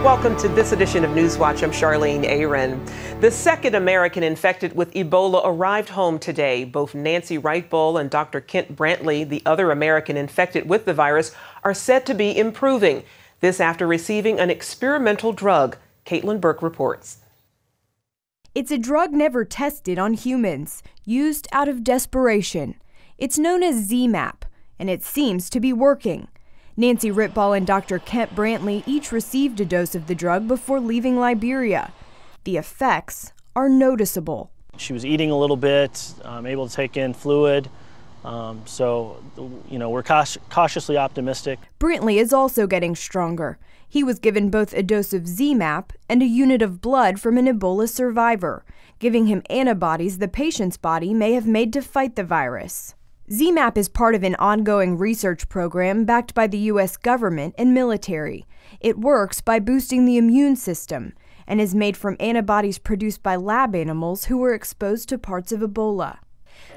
Welcome to this edition of NewsWatch. I'm Charlene Aaron. The second American infected with Ebola arrived home today. Both Nancy Wright-Bull and Dr. Kent Brantley, the other American infected with the virus, are said to be improving. This after receiving an experimental drug. Caitlin Burke reports. It's a drug never tested on humans, used out of desperation. It's known as ZMapp, and it seems to be working. Nancy Wright-Bull and Dr. Kent Brantley each received a dose of the drug before leaving Liberia. The effects are noticeable. She was eating a little bit, able to take in fluid, so we're cautiously optimistic. Brantley is also getting stronger. He was given both a dose of ZMapp and a unit of blood from an Ebola survivor, giving him antibodies the patient's body may have made to fight the virus. ZMapp is part of an ongoing research program backed by the U.S. government and military. It works by boosting the immune system and is made from antibodies produced by lab animals who were exposed to parts of Ebola.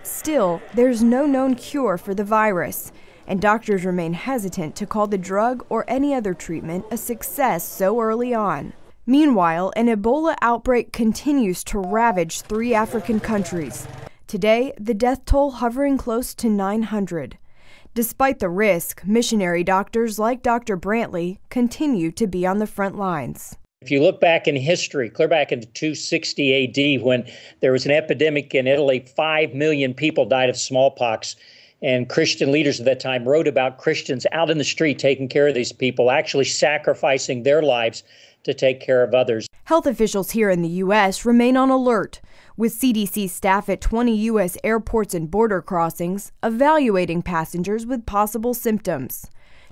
Still, there's no known cure for the virus, and doctors remain hesitant to call the drug or any other treatment a success so early on. Meanwhile, an Ebola outbreak continues to ravage 3 African countries. Today, the death toll hovering close to 900. Despite the risk, missionary doctors like Dr. Brantley continue to be on the front lines. If you look back in history, clear back into 260 AD, when there was an epidemic in Italy, 5 million people died of smallpox. And Christian leaders at that time wrote about Christians out in the street taking care of these people, actually sacrificing their lives to take care of others. Health officials here in the U.S. remain on alert, with CDC staff at 20 U.S. airports and border crossings evaluating passengers with possible symptoms.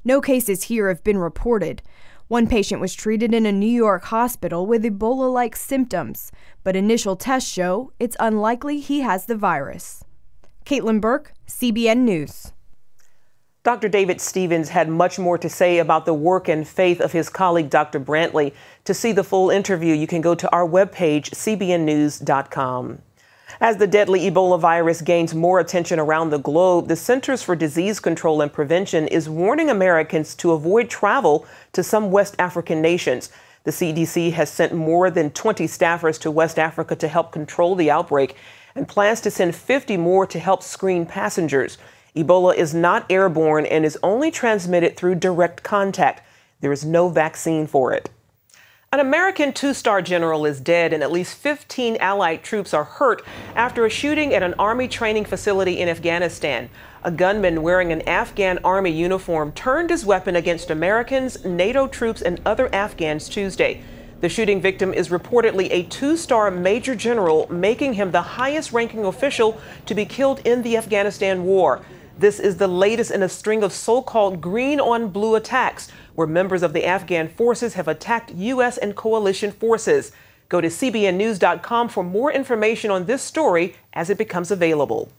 No cases here have been reported. One patient was treated in a New York hospital with Ebola-like symptoms, but initial tests show it's unlikely he has the virus. Caitlin Burke, CBN News. Dr. David Stevens had much more to say about the work and faith of his colleague, Dr. Brantley. To see the full interview, you can go to our webpage, cbnnews.com. As the deadly Ebola virus gains more attention around the globe, the Centers for Disease Control and Prevention is warning Americans to avoid travel to some West African nations. The CDC has sent more than 20 staffers to West Africa to help control the outbreak and plans to send 50 more to help screen passengers. Ebola is not airborne and is only transmitted through direct contact. There is no vaccine for it. An American 2-star general is dead and at least 15 Allied troops are hurt after a shooting at an Army training facility in Afghanistan. A gunman wearing an Afghan Army uniform turned his weapon against Americans, NATO troops, and other Afghans Tuesday. The shooting victim is reportedly a 2-star major general, making him the highest-ranking official to be killed in the Afghanistan war. This is the latest in a string of so-called green-on-blue attacks, where members of the Afghan forces have attacked U.S. and coalition forces. Go to cbnnews.com for more information on this story as it becomes available.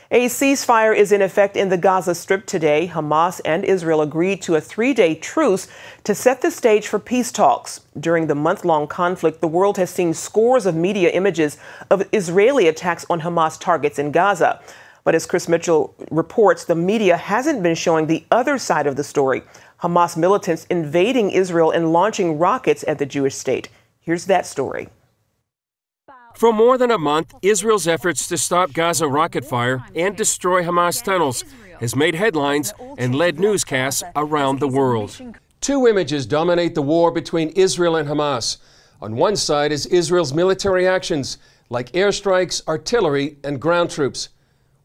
A ceasefire is in effect in the Gaza Strip today. Hamas and Israel agreed to a 3-day truce to set the stage for peace talks. During the month-long conflict, the world has seen scores of media images of Israeli attacks on Hamas targets in Gaza. But as Chris Mitchell reports, the media hasn't been showing the other side of the story. Hamas militants invading Israel and launching rockets at the Jewish state. Here's that story. For more than a month, Israel's efforts to stop Gaza rocket fire and destroy Hamas tunnels has made headlines and led newscasts around the world. 2 images dominate the war between Israel and Hamas. On one side is Israel's military actions, like airstrikes, artillery, and ground troops.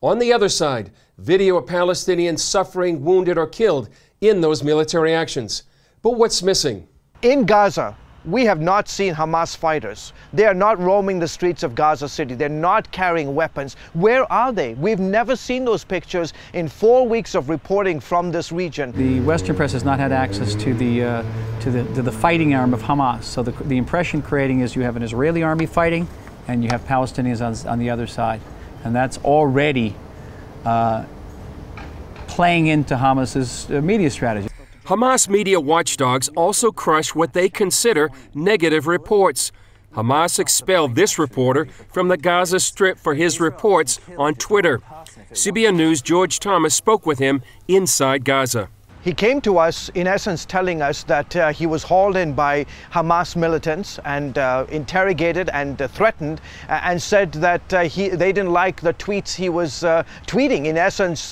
On the other side, video of Palestinians suffering, wounded, or killed in those military actions. But what's missing? In Gaza, we have not seen Hamas fighters. They are not roaming the streets of Gaza City. They're not carrying weapons. Where are they? We've never seen those pictures in 4 weeks of reporting from this region. The Western press has not had access to the fighting arm of Hamas. So the impression creating is you have an Israeli army fighting and you have Palestinians on the other side. And that's already playing into Hamas's media strategy. Hamas media watchdogs also crush what they consider negative reports. Hamas expelled this reporter from the Gaza Strip for his reports on Twitter. CBN News' George Thomas spoke with him inside Gaza. He came to us, in essence, telling us that he was hauled in by Hamas militants and interrogated and threatened, and said that they didn't like the tweets he was tweeting, in essence,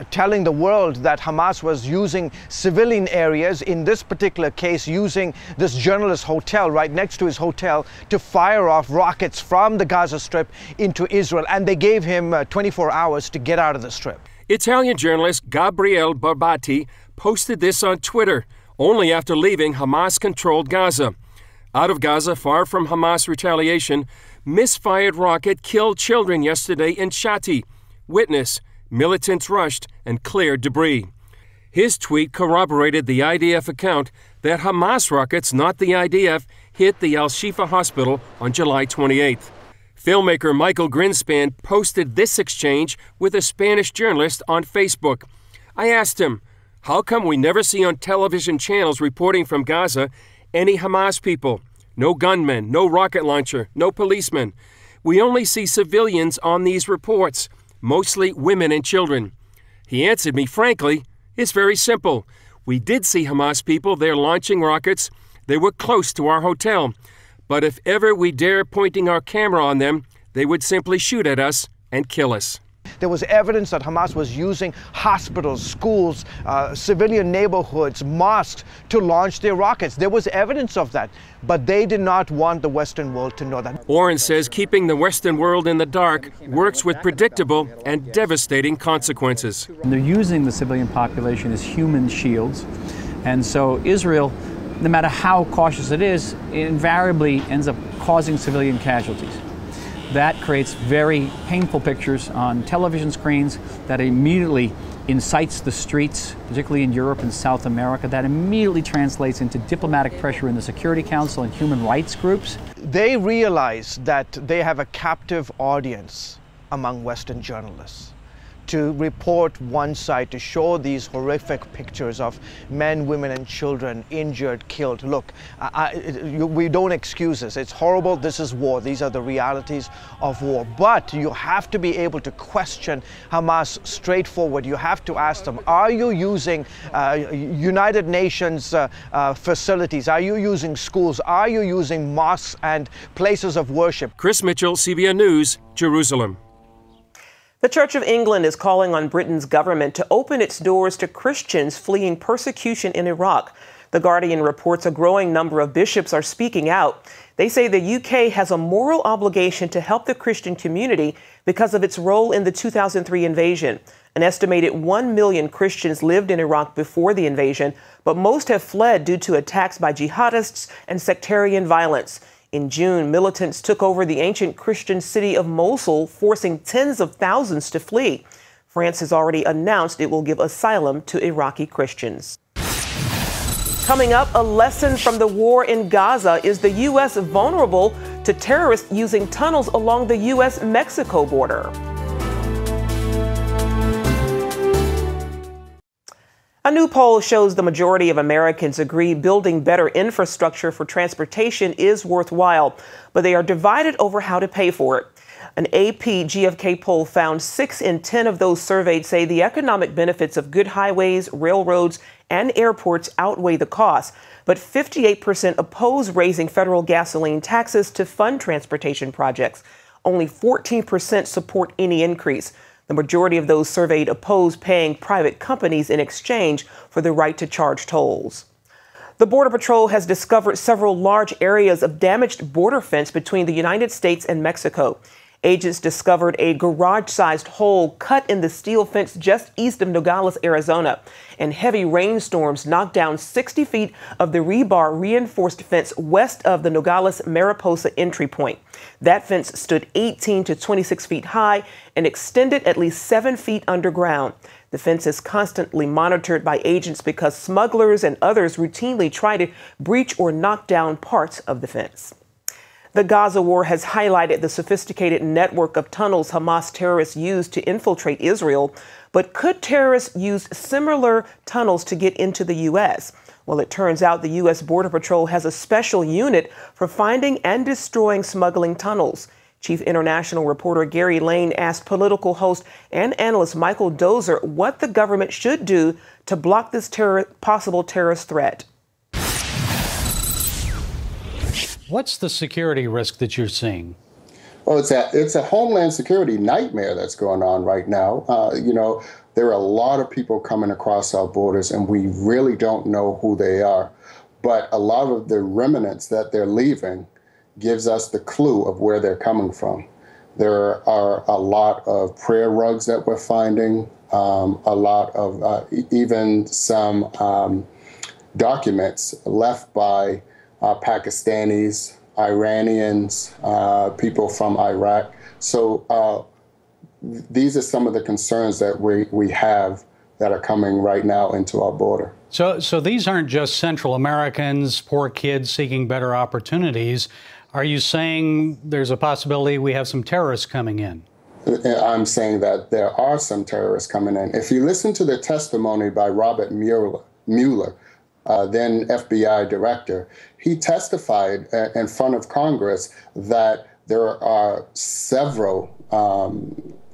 telling the world that Hamas was using civilian areas, in this particular case, using this journalist's hotel right next to his hotel to fire off rockets from the Gaza Strip into Israel. And they gave him 24 hours to get out of the Strip. Italian journalist Gabriele Barbati posted this on Twitter only after leaving Hamas-controlled Gaza. Out of Gaza, far from Hamas retaliation, misfired rocket killed children yesterday in Shati. Witness: militants rushed and cleared debris. His tweet corroborated the IDF account that Hamas rockets, not the IDF, hit the Al-Shifa hospital on July 28th. Filmmaker Michael Greenspan posted this exchange with a Spanish journalist on Facebook. I asked him, how come we never see on television channels reporting from Gaza any Hamas people? No gunmen, no rocket launcher, no policemen. We only see civilians on these reports, mostly women and children. He answered me frankly, it's very simple. We did see Hamas people there launching rockets. They were close to our hotel. But if ever we dare pointing our camera on them, they would simply shoot at us and kill us. There was evidence that Hamas was using hospitals, schools, civilian neighborhoods, mosques to launch their rockets. There was evidence of that, but they did not want the Western world to know that. Warren says keeping the Western world in the dark works with predictable and devastating consequences. They're using the civilian population as human shields, and so Israel, no matter how cautious it is, invariably ends up causing civilian casualties. That creates very painful pictures on television screens that immediately incites the streets, particularly in Europe and South America. That immediately translates into diplomatic pressure in the Security Council and human rights groups. They realize that they have a captive audience among Western journalists to report one side, to show these horrific pictures of men, women, and children injured, killed. Look, we don't excuse this. It's horrible. This is war. These are the realities of war. But you have to be able to question Hamas straightforward. You have to ask them, are you using United Nations facilities? Are you using schools? Are you using mosques and places of worship? Chris Mitchell, CBN News, Jerusalem. The Church of England is calling on Britain's government to open its doors to Christians fleeing persecution in Iraq. The Guardian reports a growing number of bishops are speaking out. They say the UK has a moral obligation to help the Christian community because of its role in the 2003 invasion. An estimated 1 million Christians lived in Iraq before the invasion, but most have fled due to attacks by jihadists and sectarian violence. In June, militants took over the ancient Christian city of Mosul, forcing tens of thousands to flee. France has already announced it will give asylum to Iraqi Christians. Coming up, a lesson from the war in Gaza. Is the U.S. vulnerable to terrorists using tunnels along the U.S.-Mexico border? A new poll shows the majority of Americans agree building better infrastructure for transportation is worthwhile, but they are divided over how to pay for it. An AP GFK poll found 6 in 10 of those surveyed say the economic benefits of good highways, railroads, and airports outweigh the cost, but 58% oppose raising federal gasoline taxes to fund transportation projects. Only 14% support any increase. The majority of those surveyed oppose paying private companies in exchange for the right to charge tolls. The Border Patrol has discovered several large areas of damaged border fence between the United States and Mexico. Agents discovered a garage-sized hole cut in the steel fence just east of Nogales, Arizona, and heavy rainstorms knocked down 60 feet of the rebar reinforced fence west of the Nogales-Mariposa entry point. That fence stood 18 to 26 feet high and extended at least 7 feet underground. The fence is constantly monitored by agents because smugglers and others routinely try to breach or knock down parts of the fence. The Gaza war has highlighted the sophisticated network of tunnels Hamas terrorists use to infiltrate Israel. But could terrorists use similar tunnels to get into the U.S.? Well, it turns out the U.S. Border Patrol has a special unit for finding and destroying smuggling tunnels. Chief international reporter Gary Lane asked political host and analyst Michael Dozer what the government should do to block this possible terrorist threat. What's the security risk that you're seeing? Well, it's a homeland security nightmare that's going on right now. There are a lot of people coming across our borders, and we really don't know who they are. But a lot of the remnants that they're leaving gives us the clue of where they're coming from. There are a lot of prayer rugs that we're finding, a lot of even some documents left by Pakistanis, Iranians, people from Iraq. So these are some of the concerns that we have that are coming right now into our border. So these aren't just Central Americans, poor kids seeking better opportunities. Are you saying there's a possibility we have some terrorists coming in? I'm saying that there are some terrorists coming in. If you listen to the testimony by Robert Mueller, then FBI director, he testified in front of Congress that there are several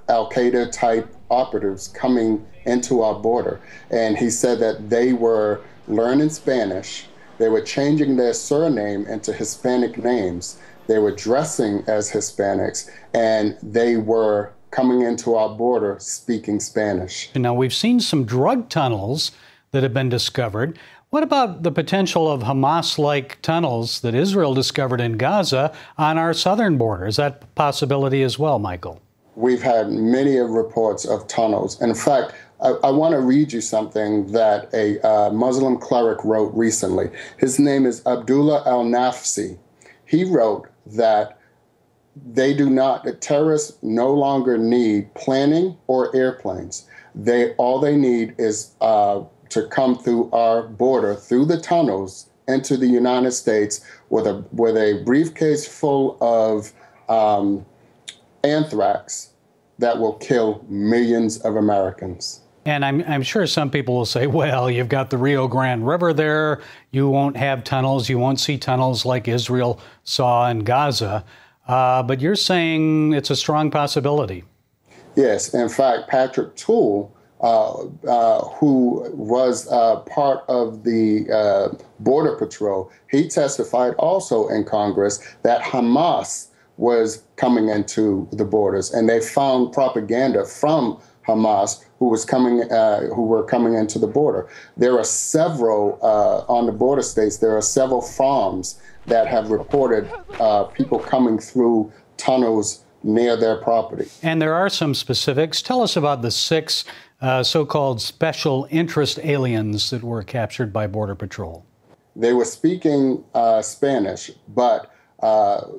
Al-Qaeda type operatives coming into our border. And he said that they were learning Spanish. They were changing their surname into Hispanic names. They were dressing as Hispanics, and they were coming into our border speaking Spanish. Now, we've seen some drug tunnels that have been discovered. What about the potential of Hamas-like tunnels that Israel discovered in Gaza on our southern border? Is that a possibility as well, Michael? We've had many reports of tunnels. In fact, I want to read you something that a Muslim cleric wrote recently. His name is Abdullah al-Nafsi. He wrote that terrorists no longer need planning or airplanes. All they need is to come through our border, through the tunnels, into the United States with a briefcase full of anthrax that will kill millions of Americans. And I'm sure some people will say, well, you've got the Rio Grande River there. You won't have tunnels. You won't see tunnels like Israel saw in Gaza. But you're saying it's a strong possibility. Yes. In fact, Patrick Toole, who was part of the Border Patrol, he testified also in Congress that Hamas was coming into the borders, and they found propaganda from Hamas who were coming into the border. There are several on the border states. There are several farms that have reported people coming through tunnels near their property. And there are some specifics. Tell us about the 6 so-called special interest aliens that were captured by Border Patrol. They were speaking Spanish, but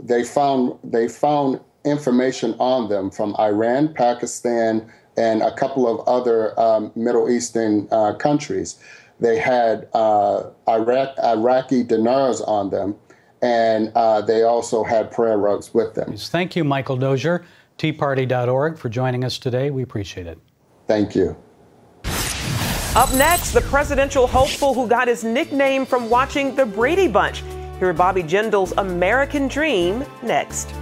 they found information on them from Iran, Pakistan, and a couple of other Middle Eastern countries. They had Iraqi dinars on them, and they also had prayer rugs with them. Thank you, Michael Dozier, teaparty.org, for joining us today. We appreciate it. Thank you. Up next, the presidential hopeful who got his nickname from watching The Brady Bunch. Hear Bobby Jindal's American Dream next.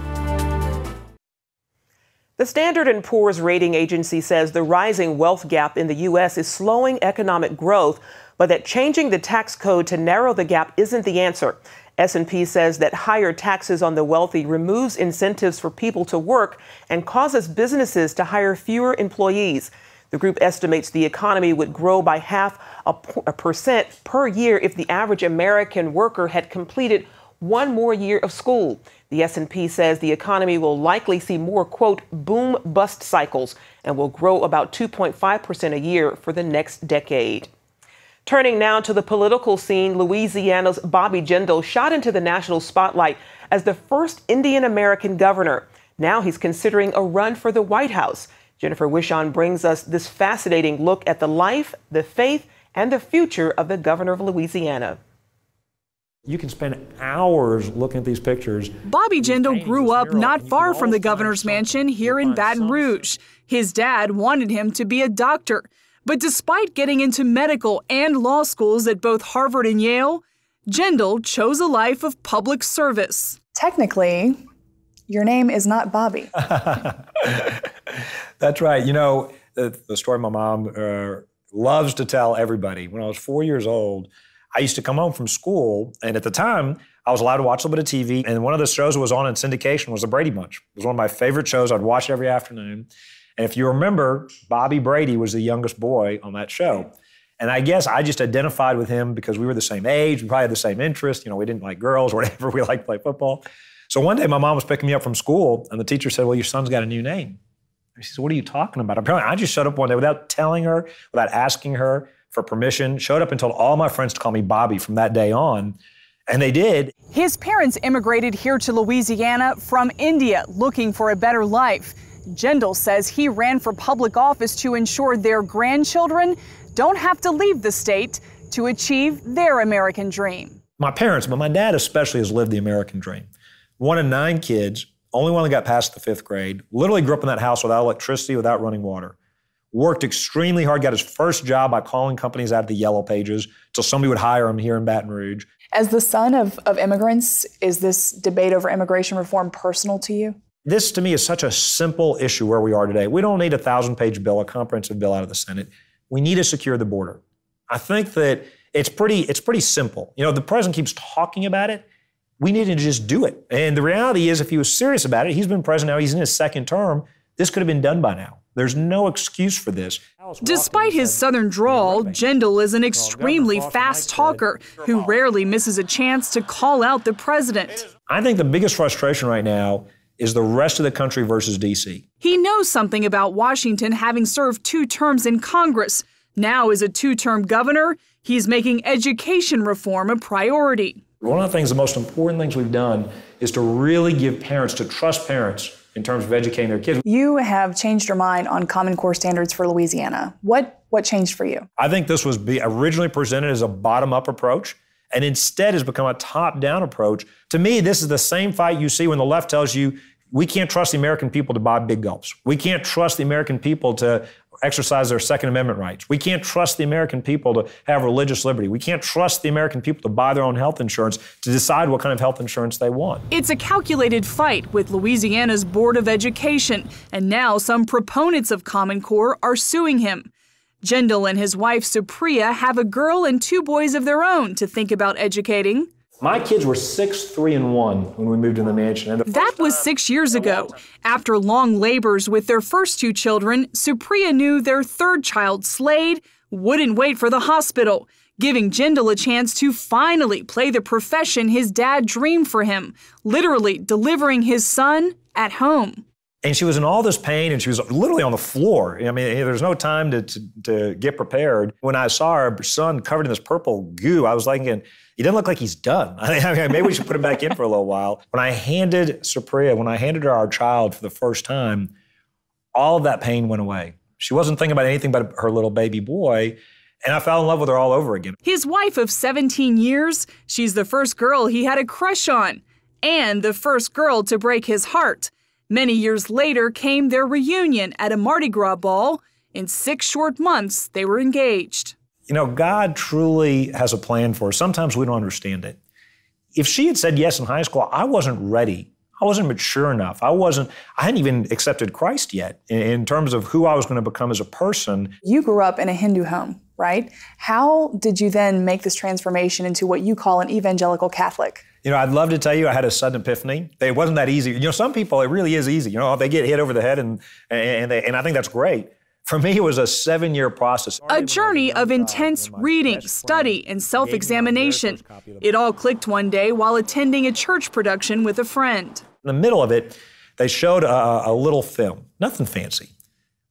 The Standard & Poor's rating agency says the rising wealth gap in the U.S. is slowing economic growth, but that changing the tax code to narrow the gap isn't the answer. S&P says that higher taxes on the wealthy removes incentives for people to work and causes businesses to hire fewer employees. The group estimates the economy would grow by 0.5% per year if the average American worker had completed one more year of school. The S&P says the economy will likely see more, quote, boom-bust cycles and will grow about 2.5% a year for the next decade. Turning now to the political scene, Louisiana's Bobby Jindal shot into the national spotlight as the first Indian American governor. Now he's considering a run for the White House. Jennifer Wishon brings us this fascinating look at the life, the faith, and the future of the governor of Louisiana. You can spend hours looking at these pictures. Bobby Jindal grew up not far from the governor's mansion here in Baton Rouge. His dad wanted him to be a doctor. But despite getting into medical and law schools at both Harvard and Yale, Jindal chose a life of public service. Technically, your name is not Bobby. That's right. You know, the story my mom loves to tell everybody. When I was 4 years old, I used to come home from school, and at the time, I was allowed to watch a little bit of TV, and one of the shows that was on in syndication was The Brady Bunch. It was one of my favorite shows. I'd watch it every afternoon. And if you remember, Bobby Brady was the youngest boy on that show. And I guess I just identified with him because we were the same age, we probably had the same interest. You know, we didn't like girls or whatever, we liked to play football. So one day my mom was picking me up from school, and the teacher said, well, your son's got a new name. And she said, what are you talking about? Apparently, I just showed up one day without telling her, without asking her for permission, showed up and told all my friends to call me Bobby from that day on. And they did. His parents immigrated here to Louisiana from India looking for a better life. Jindal says he ran for public office to ensure their grandchildren don't have to leave the state to achieve their American dream. My parents, but my dad especially, has lived the American dream. 1 of 9 kids, only one that got past the 5th grade, literally grew up in that house without electricity, without running water. Worked extremely hard, got his first job by calling companies out of the yellow pages till somebody would hire him here in Baton Rouge. As the son of immigrants, is this debate over immigration reform personal to you? This, to me, is such a simple issue where we are today. We don't need a 1,000-page bill, a comprehensive bill out of the Senate. We need to secure the border. I think that it's pretty simple. You know, the president keeps talking about it. We need to just do it. And the reality is, if he was serious about it, he's been president now, he's in his 2nd term, this could have been done by now. There's no excuse for this. Despite his southern drawl, Jindal is an extremely fast talker who rarely misses a chance to call out the president. I think the biggest frustration right now is the rest of the country versus D.C. He knows something about Washington having served 2 terms in Congress. Now, as a 2-term governor, he's making education reform a priority. One of the things, the most important things we've done is to really give parents, to trust parents in terms of educating their kids. You have changed your mind on Common Core standards for Louisiana. What changed for you? I think this was originally presented as a bottom-up approach, and instead has become a top-down approach. To me, this is the same fight you see when the left tells you, we can't trust the American people to buy big gulps. We can't trust the American people to exercise their Second Amendment rights. We can't trust the American people to have religious liberty. We can't trust the American people to buy their own health insurance, to decide what kind of health insurance they want. It's a calculated fight with Louisiana's Board of Education, and now some proponents of Common Core are suing him. Jindal and his wife, Supriya, have a girl and 2 boys of their own to think about educating. My kids were 6, 3, and 1 when we moved in the mansion. And that was 6 years ago. After long labors with their first 2 children, Supriya knew their 3rd child, Slade, wouldn't wait for the hospital, giving Jindal a chance to finally play the profession his dad dreamed for him, literally delivering his son at home. And she was in all this pain, and she was literally on the floor. I mean, there's no time to get prepared. When I saw our son covered in this purple goo, I was thinking, he doesn't look like he's done. I mean, maybe we should put him back in for a little while. When I handed her our child for the first time, all of that pain went away. She wasn't thinking about anything but her little baby boy, and I fell in love with her all over again. His wife of 17 years, she's the first girl he had a crush on, and the first girl to break his heart. Many years later came their reunion at a Mardi Gras ball. In 6 short months, they were engaged. You know, God truly has a plan for us. Sometimes we don't understand it. If she had said yes in high school, I wasn't ready. I wasn't mature enough. I hadn't even accepted Christ yet in terms of who I was going to become as a person. You grew up in a Hindu home, right? How did you then make this transformation into what you call an evangelical Catholic? You know, I'd love to tell you I had a sudden epiphany. It wasn't that easy. You know, some people, it really is easy. You know, they get hit over the head, and I think that's great. For me, it was a 7-year process. A journey of intense reading, study, and self-examination. It all clicked one day while attending a church production with a friend. In the middle of it, they showed a little film, nothing fancy.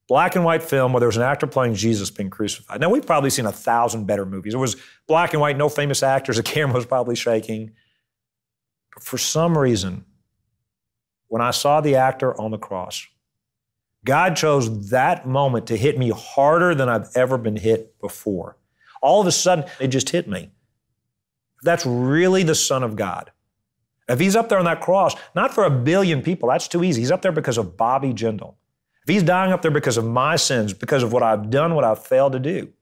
Black and white film where there was an actor playing Jesus being crucified. Now, we've probably seen 1,000 better movies. It was black and white, no famous actors, the camera was probably shaking. But for some reason, when I saw the actor on the cross, God chose that moment to hit me harder than I've ever been hit before. All of a sudden, it just hit me. That's really the Son of God. If he's up there on that cross, not for 1 billion people, that's too easy. He's up there because of Bobby Jindal. If he's dying up there because of my sins, because of what I've done, what I've failed to do,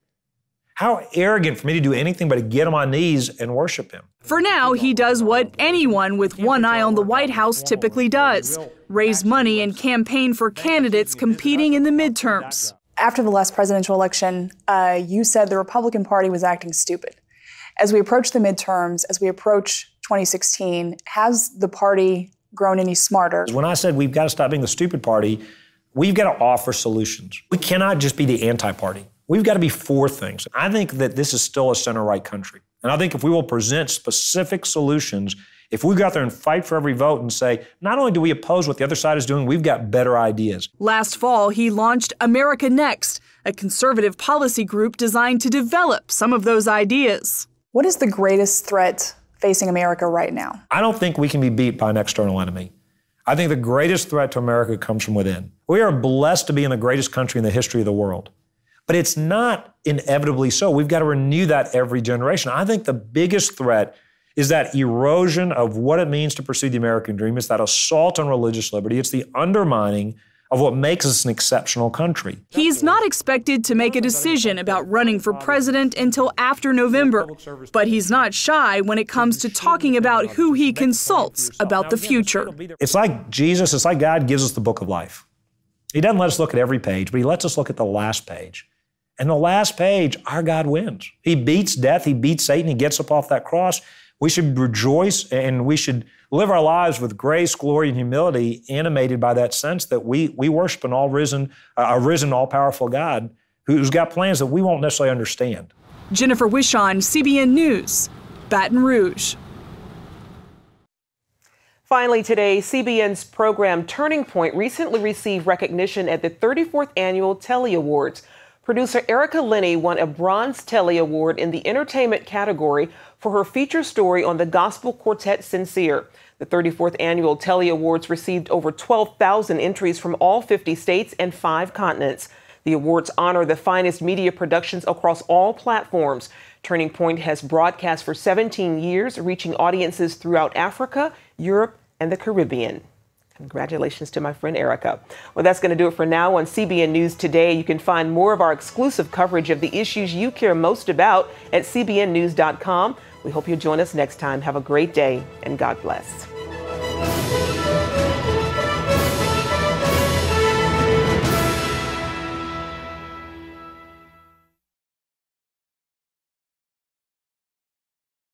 How arrogant for me to do anything but to get on my knees and worship him. For now, he does what anyone with one eye on the White House typically does: raise money and campaign for candidates competing in the midterms. After the last presidential election, you said the Republican Party was acting stupid. As we approach the midterms, as we approach 2016, has the party grown any smarter? When I said we've got to stop being the stupid party, we've got to offer solutions. We cannot just be the anti-party. We've got to be for things. I think that this is still a center-right country. And I think if we will present specific solutions, if we go out there and fight for every vote and say, not only do we oppose what the other side is doing, we've got better ideas. Last fall, he launched America Next, a conservative policy group designed to develop some of those ideas. What is the greatest threat facing America right now? I don't think we can be beat by an external enemy. I think the greatest threat to America comes from within. We are blessed to be in the greatest country in the history of the world. But it's not inevitably so. We've got to renew that every generation. I think the biggest threat is that erosion of what it means to pursue the American dream. It's that assault on religious liberty. It's the undermining of what makes us an exceptional country. He's not expected to make a decision about running for president until after November, but he's not shy when it comes to talking about who he consults about the future. It's like Jesus, it's like God gives us the book of life. He doesn't let us look at every page, but he lets us look at the last page. And the last page, our God wins. He beats death, he beats Satan, he gets up off that cross. We should rejoice and we should live our lives with grace, glory, and humility, animated by that sense that we worship an all-risen, all-powerful God who's got plans that we won't necessarily understand. Jennifer Wishon, CBN News, Baton Rouge. Finally today, CBN's program Turning Point recently received recognition at the 34th Annual Telly Awards. Producer Erica Linney won a Bronze Telly Award in the entertainment category for her feature story on the gospel quartet Sincere. The 34th Annual Telly Awards received over 12,000 entries from all 50 states and 5 continents. The awards honor the finest media productions across all platforms. Turning Point has broadcast for 17 years, reaching audiences throughout Africa, Europe, and the Caribbean. Congratulations to my friend Erica. Well, that's going to do it for now on CBN News Today. You can find more of our exclusive coverage of the issues you care most about at cbnnews.com. We hope you'll join us next time. Have a great day and God bless.